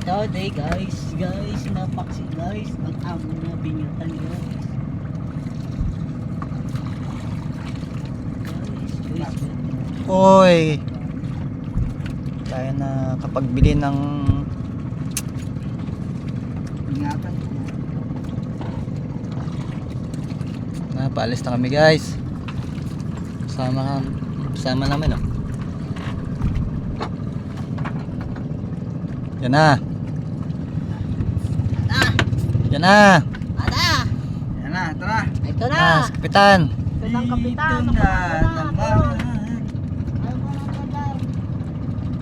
Today guys, napaksi guys, ang amo na binyatan guys. Guys. Oy. Tayo na kapagbili ng Binyatan ko. paalis na kami guys. Sama namin oh. Yan na. Yan na. Yan na, tara. Ito na. Ah, kapitan. Ito na, kapitan. Ito na naman.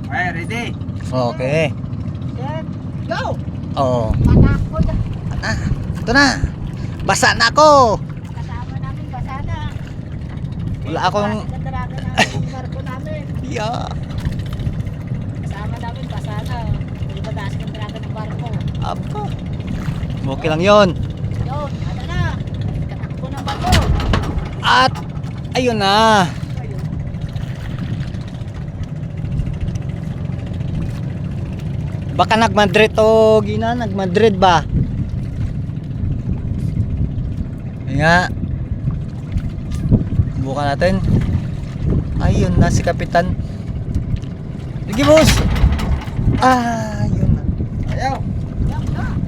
Okay, ready? Okay. Set, go! Oo. Manako na. Ito na. Basa na ako. Kasama namin, basa na. Wala akong Kataragan namin yung barko namin. yeah. Kasama namin, basa na. Hindi ba taas ng talaga ng barko? Aba. Okay lang 'yon. Yun, ano na. Katakbo ng barko. At ayun na. Baka nag-Madrid o Gina, nag-Madrid ba? Nga. Bukan natin. Ayun na si Kapitan. Sige boss. Ayun na. Ayaw.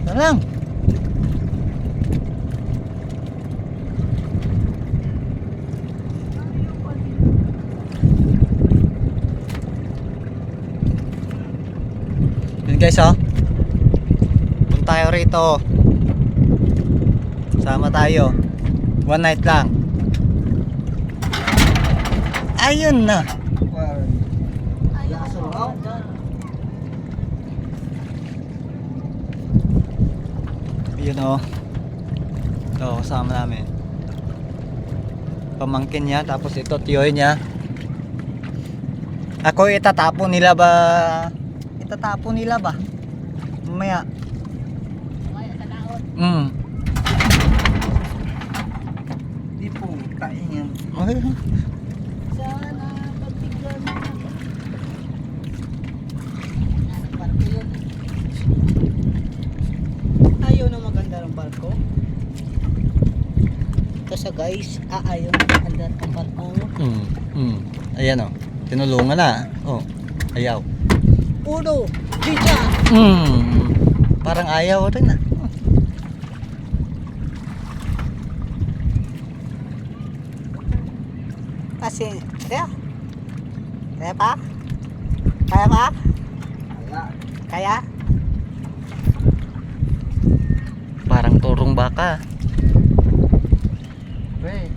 Ito lang. Yun guys oh. Punta tayo rito. Sama tayo. One night lang. Ayun na. Yun oh. Ito kasama namin. Pamangkin niya. Tapos ito tiyoy niya. Ako itatapon nila ba? Itatapon nila ba? Mamaya. Di po, kaingin. Sana pagbigyan mo. Anong barko yun? Ayaw na maganda ng barko. Kasi guys, ayaw na maganda ng barko. Ayan oh. Tinulungan na. Oh. Ayaw. Uno, Chicha! Parang ayaw rin ah. Kasi, kaya pa? Kaya pa? Kaya. Kaya? Parang turong baka. Wait.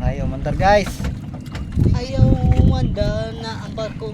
Ayaw mandar guys. Ayaw manda na ang barko